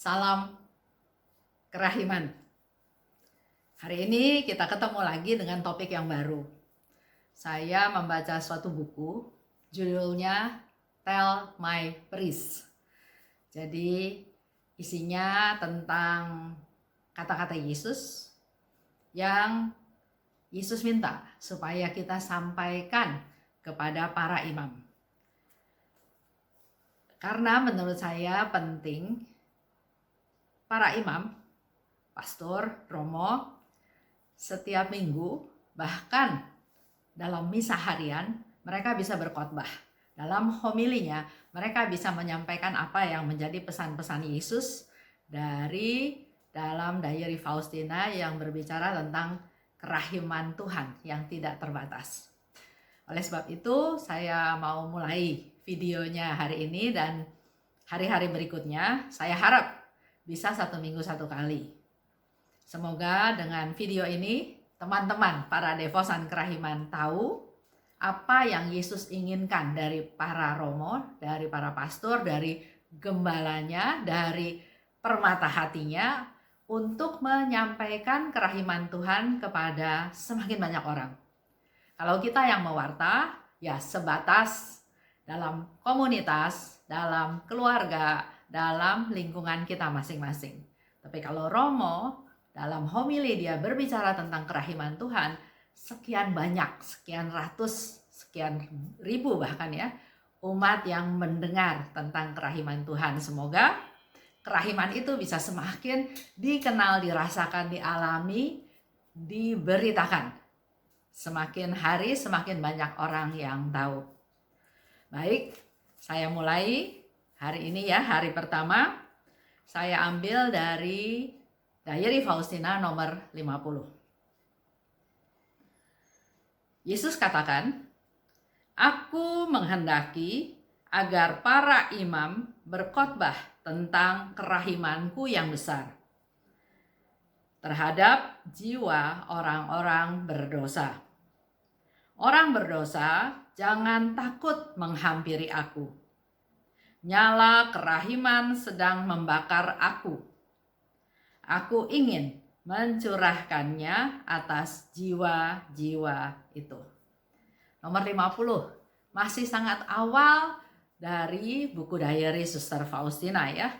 Salam kerahiman. Hari ini kita ketemu lagi dengan topik yang baru. Saya membaca suatu buku, judulnya Tell My Priest. Jadi isinya tentang kata-kata Yesus yang Yesus minta supaya kita sampaikan kepada para imam. Karena menurut saya penting para imam, pastor, romo, setiap minggu, bahkan dalam misa harian, mereka bisa berkhotbah. Dalam homilinya, mereka bisa menyampaikan apa yang menjadi pesan-pesan Yesus dari dalam diary Faustina yang berbicara tentang kerahiman Tuhan yang tidak terbatas. Oleh sebab itu, saya mau mulai videonya hari ini dan hari-hari berikutnya. Saya harap bisa 1 minggu 1 kali. Semoga dengan video ini teman-teman para devosan kerahiman tahu apa yang Yesus inginkan dari para romo, dari para pastor, dari gembalanya, dari permata hatinya untuk menyampaikan kerahiman Tuhan kepada semakin banyak orang. Kalau kita yang mewarta, ya sebatas dalam komunitas, dalam keluarga, dalam lingkungan kita masing-masing. Tapi kalau romo, dalam homili dia berbicara tentang kerahiman Tuhan, sekian banyak, sekian ratus, sekian ribu bahkan ya, umat yang mendengar tentang kerahiman Tuhan. Semoga kerahiman itu bisa semakin dikenal, dirasakan, dialami, diberitakan. Semakin hari semakin banyak orang yang tahu. Baik, saya mulai hari ini ya, hari pertama. Saya ambil dari diary Faustina nomor 50. Yesus katakan, "Aku menghendaki agar para imam berkhotbah tentang kerahimanku yang besar terhadap jiwa orang-orang berdosa. Orang berdosa jangan takut menghampiri aku. Nyala kerahiman sedang membakar aku. Aku ingin mencurahkannya atas jiwa-jiwa itu." Nomor 50, masih sangat awal dari buku diary Suster Faustina ya.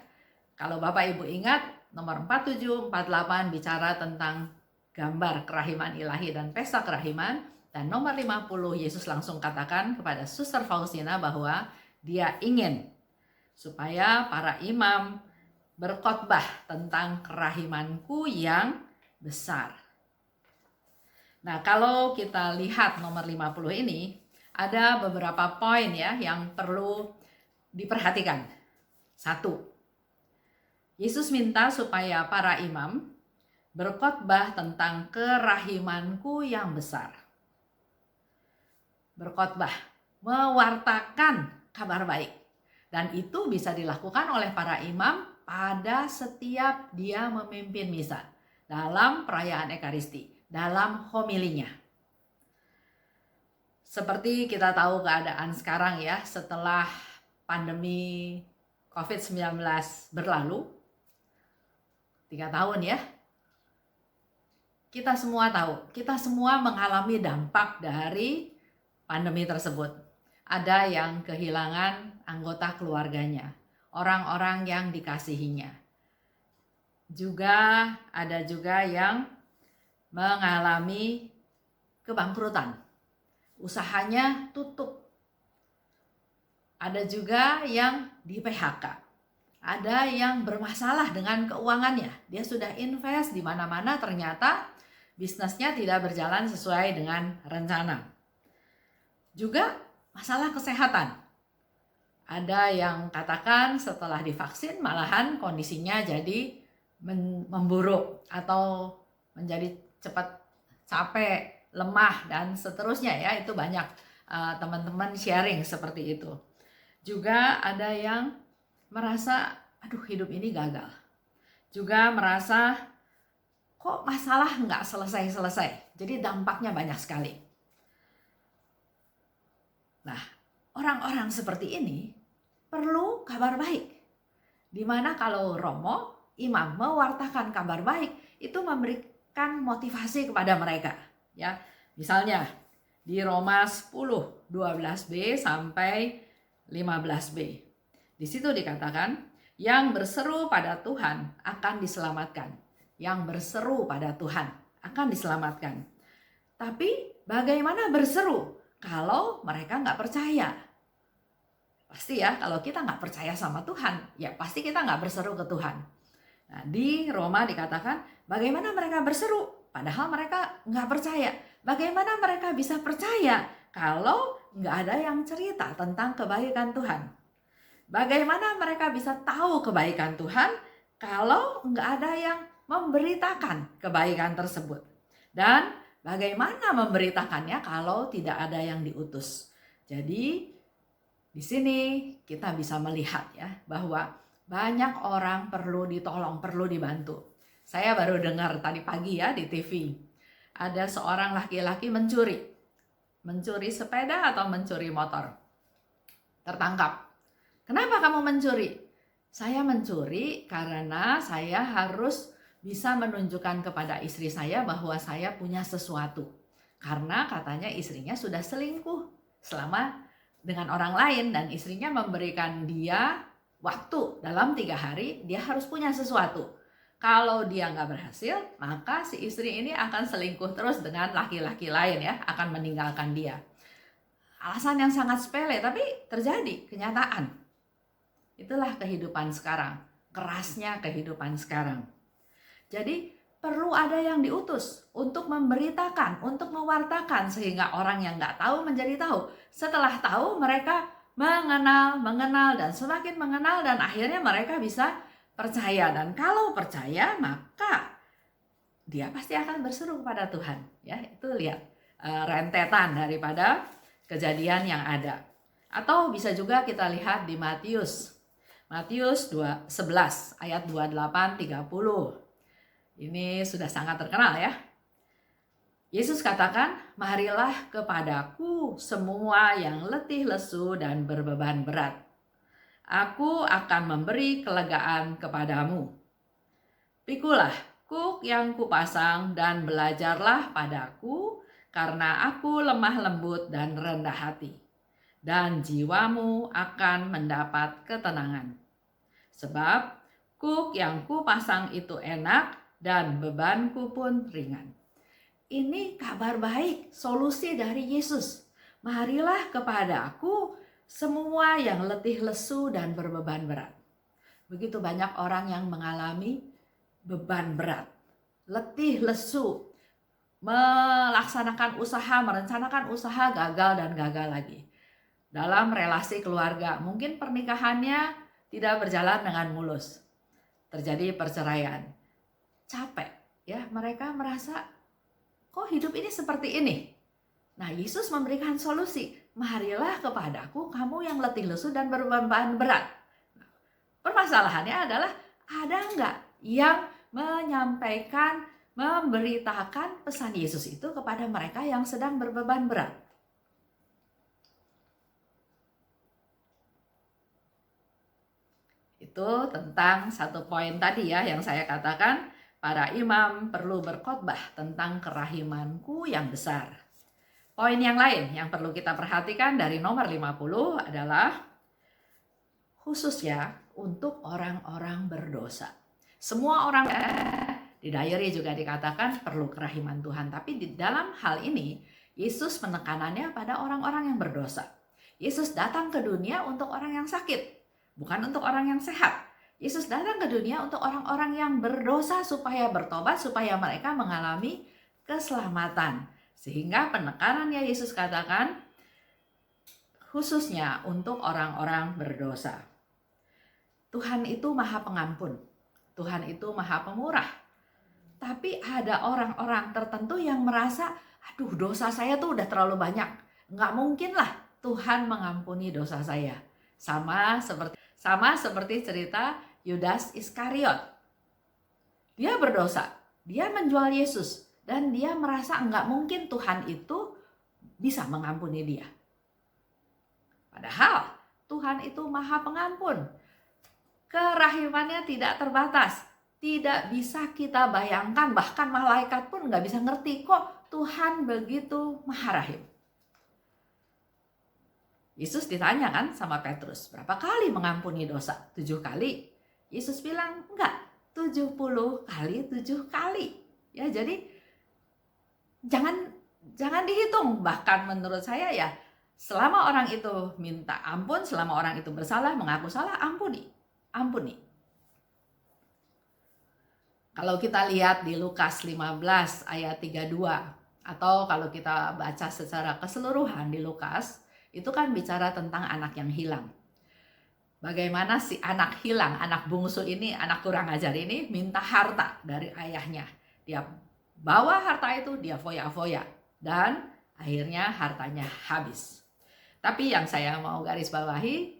Kalau Bapak Ibu ingat, nomor 47, 48 bicara tentang gambar kerahiman ilahi dan pesta kerahiman. Dan nomor 50, Yesus langsung katakan kepada Suster Faustina bahwa dia ingin supaya para imam berkhotbah tentang kerahimanku yang besar. Nah, kalau kita lihat nomor 50 ini, ada beberapa poin ya yang perlu diperhatikan. 1, Yesus minta supaya para imam berkhotbah tentang kerahimanku yang besar. Berkhotbah, mewartakan kabar baik. Dan itu bisa dilakukan oleh para imam pada setiap dia memimpin misa, dalam perayaan Ekaristi, dalam homilinya. Seperti kita tahu keadaan sekarang ya, setelah pandemi COVID-19 berlalu, 3 tahun ya, kita semua tahu, kita semua mengalami dampak dari pandemi tersebut. Ada yang kehilangan anggota keluarganya, orang-orang yang dikasihinya. Ada juga yang mengalami kebangkrutan. Usahanya tutup. Ada juga yang di PHK. Ada yang bermasalah dengan keuangannya. Dia sudah invest di mana-mana, ternyata bisnisnya tidak berjalan sesuai dengan rencana. Juga masalah kesehatan. Ada yang katakan setelah divaksin malahan kondisinya jadi memburuk atau menjadi cepat capek, lemah dan seterusnya ya. Itu banyak teman-teman sharing seperti itu. Juga ada yang merasa aduh hidup ini gagal. Juga merasa kok masalah nggak selesai-selesai. Jadi dampaknya banyak sekali. Nah, orang-orang seperti ini perlu kabar baik. Dimana kalau Romo, imam, mewartakan kabar baik, itu memberikan motivasi kepada mereka. Ya, misalnya di Roma 10, 12b sampai 15b. Di situ dikatakan, yang berseru pada Tuhan akan diselamatkan. Yang berseru pada Tuhan akan diselamatkan. Tapi bagaimana berseru kalau mereka nggak percaya? Pasti ya, kalau kita nggak percaya sama Tuhan, ya pasti kita nggak berseru ke Tuhan. Nah, di Roma dikatakan, bagaimana mereka berseru? Padahal mereka nggak percaya. Bagaimana mereka bisa percaya kalau nggak ada yang cerita tentang kebaikan Tuhan? Bagaimana mereka bisa tahu kebaikan Tuhan kalau nggak ada yang memberitakan kebaikan tersebut? Dan bagaimana memberitakannya kalau tidak ada yang diutus? Jadi di sini kita bisa melihat ya bahwa banyak orang perlu ditolong, perlu dibantu. Saya baru dengar tadi pagi ya di TV. Ada seorang laki-laki mencuri sepeda atau mencuri motor. Tertangkap. Kenapa kamu mencuri? Saya mencuri karena saya harus bisa menunjukkan kepada istri saya bahwa saya punya sesuatu. Karena katanya istrinya sudah selingkuh selama dengan orang lain dan istrinya memberikan dia waktu dalam 3 hari dia harus punya sesuatu. Kalau dia nggak berhasil, maka si istri ini akan selingkuh terus dengan laki-laki lain ya, akan meninggalkan dia. Alasan yang sangat sepele tapi terjadi kenyataan. Itulah kehidupan sekarang, kerasnya kehidupan sekarang. Jadi perlu ada yang diutus untuk memberitakan, untuk mewartakan sehingga orang yang nggak tahu menjadi tahu. Setelah tahu mereka mengenal dan semakin mengenal dan akhirnya mereka bisa percaya. Dan kalau percaya maka dia pasti akan berseru kepada Tuhan. Ya, itu lihat rentetan daripada kejadian yang ada. Atau bisa juga kita lihat di Matius 11 ayat 28-30. Ini sudah sangat terkenal ya. Yesus katakan, marilah kepadaku semua yang letih lesu dan berbeban berat. Aku akan memberi kelegaan kepadamu. Pikulah kuk yang kupasang dan belajarlah padaku, karena aku lemah lembut dan rendah hati. Dan jiwamu akan mendapat ketenangan. Sebab kuk yang kupasang itu enak, dan bebanku pun ringan. Ini kabar baik, solusi dari Yesus. Marilah kepada aku semua yang letih lesu dan berbeban berat. Begitu banyak orang yang mengalami beban berat, letih lesu, melaksanakan usaha, merencanakan usaha gagal dan gagal lagi. Dalam relasi keluarga, mungkin pernikahannya tidak berjalan dengan mulus. Terjadi perceraian. Capek ya, mereka merasa kok hidup ini seperti ini. Nah, Yesus memberikan solusi. Marilah kepadaku kamu yang letih lesu dan berbeban berat. Permasalahannya adalah ada enggak yang menyampaikan, memberitakan pesan Yesus itu kepada mereka yang sedang berbeban berat. Itu tentang satu poin tadi ya yang saya katakan. Para imam perlu berkhotbah tentang kerahimanku yang besar. Poin yang lain yang perlu kita perhatikan dari nomor 50 adalah khususnya untuk orang-orang berdosa. Semua orang di diary juga dikatakan perlu kerahiman Tuhan. Tapi di dalam hal ini Yesus penekanannya pada orang-orang yang berdosa. Yesus datang ke dunia untuk orang yang sakit, bukan untuk orang yang sehat. Yesus datang ke dunia untuk orang-orang yang berdosa supaya bertobat, supaya mereka mengalami keselamatan. Sehingga penekanannya Yesus katakan khususnya untuk orang-orang berdosa. Tuhan itu Maha Pengampun. Tuhan itu Maha Pemurah. Tapi ada orang-orang tertentu yang merasa, aduh dosa saya tuh udah terlalu banyak. Nggak mungkin lah Tuhan mengampuni dosa saya. Sama seperti cerita Yudas Iskariot. Dia berdosa, dia menjual Yesus, dan dia merasa nggak mungkin Tuhan itu bisa mengampuni dia. Padahal Tuhan itu Maha Pengampun. Kerahimannya tidak terbatas. Tidak bisa kita bayangkan, bahkan malaikat pun nggak bisa ngerti kok Tuhan begitu maha rahim. Yesus ditanya kan sama Petrus, berapa kali mengampuni dosa? 7 kali. Yesus bilang, enggak, 70 kali 7 kali. Ya, jadi jangan dihitung. Bahkan menurut saya ya, selama orang itu minta ampun, selama orang itu bersalah, mengaku salah, ampuni. Kalau kita lihat di Lukas 15 ayat 32, atau kalau kita baca secara keseluruhan di Lukas, itu kan bicara tentang anak yang hilang. Bagaimana si anak hilang, anak bungsu ini, anak kurang ajar ini minta harta dari ayahnya. Dia bawa harta itu, dia foya-foya, dan akhirnya hartanya habis. Tapi yang saya mau garis bawahi,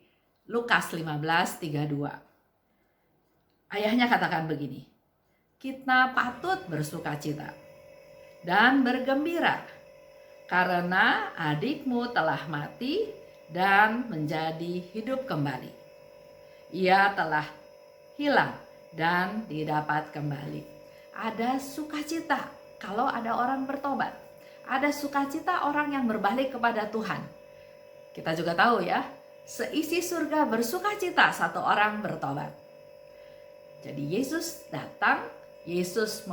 Lukas 15:32. Ayahnya katakan begini, kita patut bersukacita dan bergembira karena adikmu telah mati dan menjadi hidup kembali. Ia telah hilang dan didapat kembali. Ada sukacita kalau ada orang bertobat. Ada sukacita orang yang berbalik kepada Tuhan. Kita juga tahu ya, seisi surga bersukacita satu orang bertobat. Jadi Yesus datang, Yesus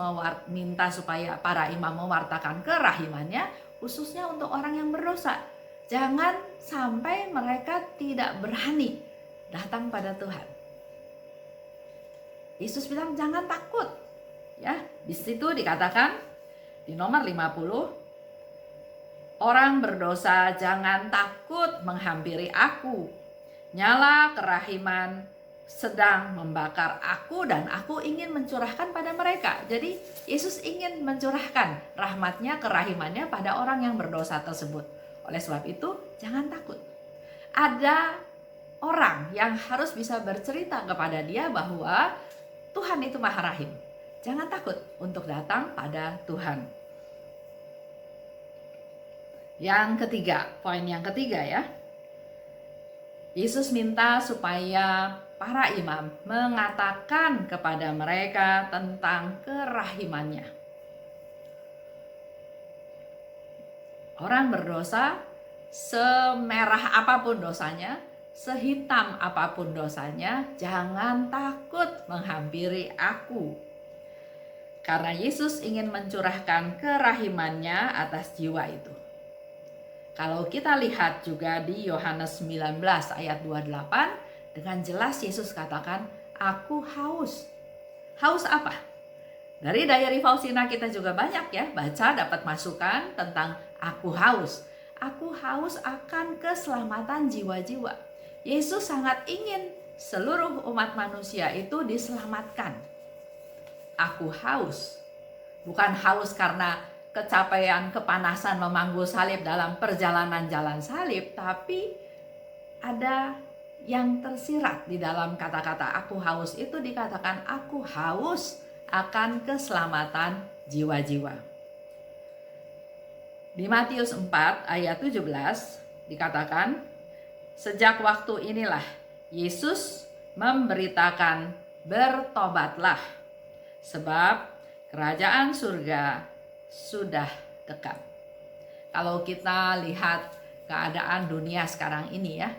minta supaya para imam mewartakan kerahimannya, khususnya untuk orang yang berdosa. Jangan sampai mereka tidak berani datang pada Tuhan. Yesus bilang jangan takut. Ya, di situ dikatakan di nomor 50, orang berdosa jangan takut menghampiri aku. Nyala kerahiman sedang membakar aku dan aku ingin mencurahkan pada mereka. Jadi Yesus ingin mencurahkan rahmatnya, kerahimannya pada orang yang berdosa tersebut. Oleh sebab itu jangan takut. Ada orang yang harus bisa bercerita kepada dia bahwa Tuhan itu maha rahim. Jangan takut untuk datang pada Tuhan. Yang ketiga, poin yang ketiga ya. Yesus minta supaya para imam mengatakan kepada mereka tentang kerahimannya. Orang berdosa, semerah apapun dosanya, sehitam apapun dosanya, jangan takut menghampiri aku. Karena Yesus ingin mencurahkan kerahimannya atas jiwa itu. Kalau kita lihat juga di Yohanes 19 ayat 28, dengan jelas Yesus katakan, aku haus. Haus apa? Dari Diary Faustina kita juga banyak ya baca, dapat masukan tentang aku haus. Aku haus akan keselamatan jiwa-jiwa. Yesus sangat ingin seluruh umat manusia itu diselamatkan. Aku haus. Bukan haus karena kecapean, kepanasan memanggul salib dalam perjalanan jalan salib, tapi ada yang tersirat di dalam kata-kata aku haus itu, dikatakan aku haus akan keselamatan jiwa-jiwa. Di Matius 4 ayat 17 dikatakan, sejak waktu inilah Yesus memberitakan bertobatlah, sebab kerajaan surga sudah dekat. Kalau kita lihat keadaan dunia sekarang ini ya,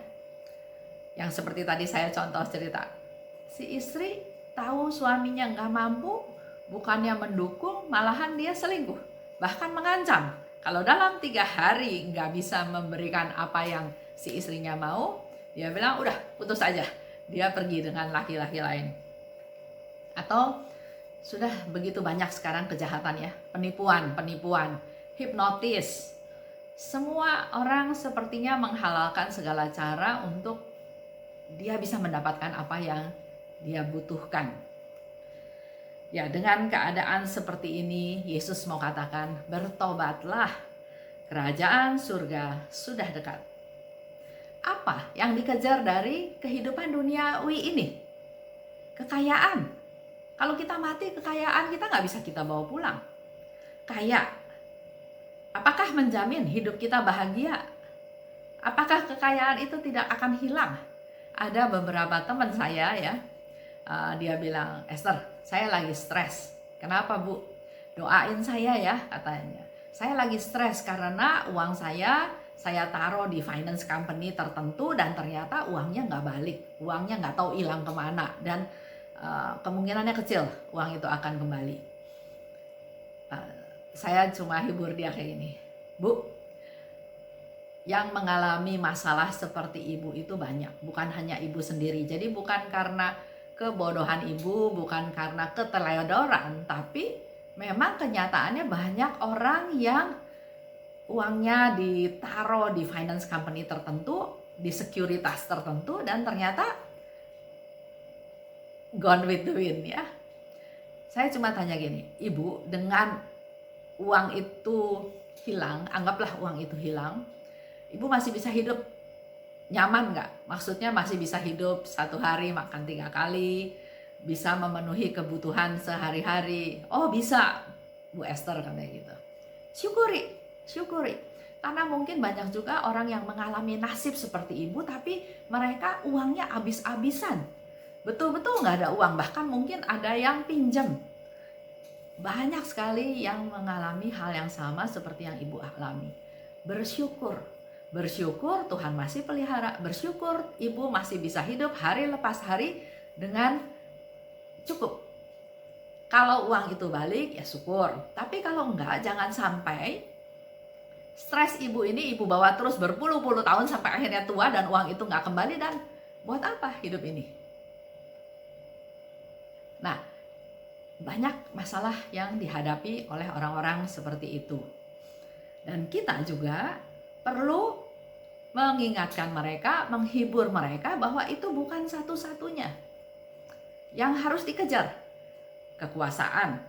yang seperti tadi saya contoh cerita, si istri tahu suaminya nggak mampu, bukannya mendukung, malahan dia selingkuh, bahkan mengancam. Kalau dalam 3 hari nggak bisa memberikan apa yang si istrinya mau, dia bilang udah putus aja, dia pergi dengan laki-laki lain. Atau sudah begitu banyak sekarang kejahatan ya, penipuan, hipnotis. Semua orang sepertinya menghalalkan segala cara untuk dia bisa mendapatkan apa yang dia butuhkan. Ya, dengan keadaan seperti ini, Yesus mau katakan, bertobatlah, kerajaan surga sudah dekat. Apa yang dikejar dari kehidupan duniawi ini? Kekayaan. Kalau kita mati, kekayaan kita nggak bisa kita bawa pulang. Kaya, apakah menjamin hidup kita bahagia? Apakah kekayaan itu tidak akan hilang? Ada beberapa teman saya ya, Dia bilang, Esther, saya lagi stres. Kenapa, Bu? Doain saya ya, katanya. Saya lagi stres karena uang saya taruh di finance company tertentu dan ternyata uangnya nggak balik. Uangnya nggak tahu hilang kemana. Dan kemungkinannya kecil uang itu akan kembali. Saya cuma hibur dia kayak gini. Bu, yang mengalami masalah seperti ibu itu banyak, bukan hanya ibu sendiri. Jadi bukan karena kebodohan ibu, bukan karena keteledoran, tapi memang kenyataannya banyak orang yang uangnya ditaruh di finance company tertentu, di sekuritas tertentu, dan ternyata gone with the wind ya. Saya cuma tanya gini, ibu, dengan uang itu hilang, anggaplah uang itu hilang, ibu masih bisa hidup nyaman nggak? Maksudnya masih bisa hidup satu hari makan 3 kali, bisa memenuhi kebutuhan sehari-hari. Oh bisa, Bu Esther katanya gitu. Syukuri. Karena mungkin banyak juga orang yang mengalami nasib seperti ibu, tapi mereka uangnya habis-habisan. Betul-betul nggak ada uang, bahkan mungkin ada yang pinjam. Banyak sekali yang mengalami hal yang sama seperti yang ibu alami. Bersyukur Tuhan masih pelihara. Bersyukur ibu masih bisa hidup hari lepas hari dengan cukup. Kalau uang itu balik ya syukur. Tapi kalau enggak, jangan sampai stres ibu ini ibu bawa terus berpuluh-puluh tahun sampai akhirnya tua dan uang itu enggak kembali, dan buat apa hidup ini? Nah, banyak masalah yang dihadapi oleh orang-orang seperti itu. Dan kita juga perlu mengingatkan mereka, menghibur mereka bahwa itu bukan satu-satunya yang harus dikejar. Kekuasaan.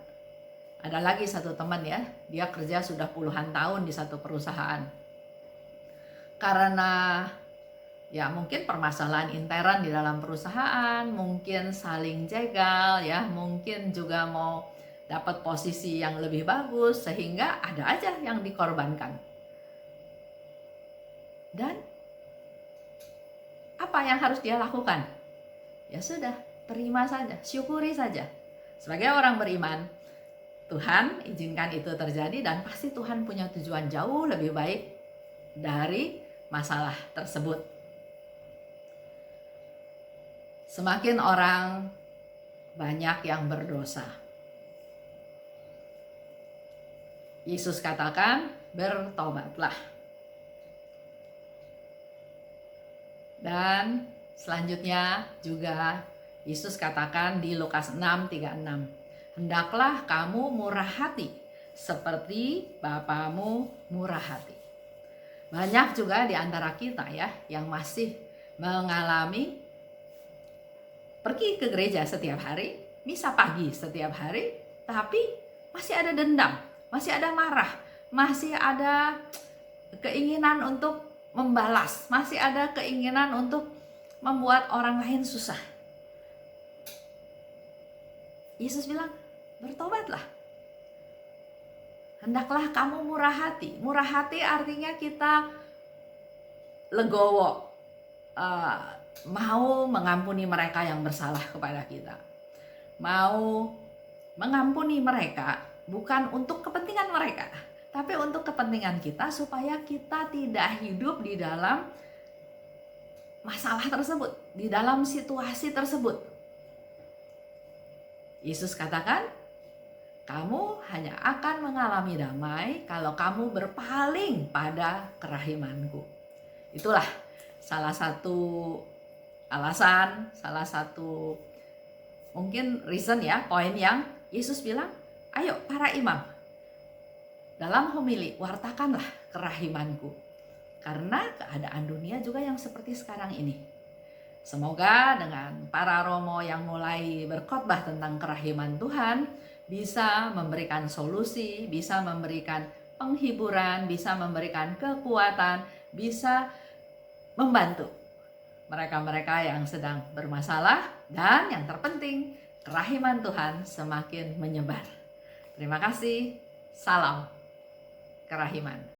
Ada lagi satu teman ya, dia kerja sudah puluhan tahun di satu perusahaan. Karena ya mungkin permasalahan intern di dalam perusahaan, mungkin saling jegal ya, mungkin juga mau dapat posisi yang lebih bagus, sehingga ada aja yang dikorbankan. Dan apa yang harus dia lakukan? Ya sudah, terima saja, syukuri saja. Sebagai orang beriman, Tuhan izinkan itu terjadi dan pasti Tuhan punya tujuan jauh lebih baik dari masalah tersebut. Semakin orang banyak yang berdosa, Yesus katakan, bertobatlah. Dan selanjutnya juga Yesus katakan di Lukas 6:36, hendaklah kamu murah hati seperti Bapamu murah hati. Banyak juga di antara kita ya yang masih mengalami pergi ke gereja setiap hari, misa pagi setiap hari, tapi masih ada dendam, masih ada marah, masih ada keinginan untuk membalas, masih ada keinginan untuk membuat orang lain susah. Yesus bilang, bertobatlah. Hendaklah kamu murah hati. Murah hati artinya kita legowo, mau mengampuni mereka yang bersalah kepada kita. Mau mengampuni mereka bukan untuk kepentingan mereka, tapi untuk kepentingan kita supaya kita tidak hidup di dalam masalah tersebut, di dalam situasi tersebut. Yesus katakan, kamu hanya akan mengalami damai kalau kamu berpaling pada kerahimanku. Itulah salah satu alasan, salah satu mungkin reason ya, poin yang Yesus bilang, ayo para imam, dalam homili wartakanlah kerahimanku. Karena keadaan dunia juga yang seperti sekarang ini. Semoga dengan para romo yang mulai berkhotbah tentang kerahiman Tuhan bisa memberikan solusi, bisa memberikan penghiburan, bisa memberikan kekuatan, bisa membantu mereka-mereka yang sedang bermasalah, dan yang terpenting kerahiman Tuhan semakin menyebar. Terima kasih. Salam kerahiman.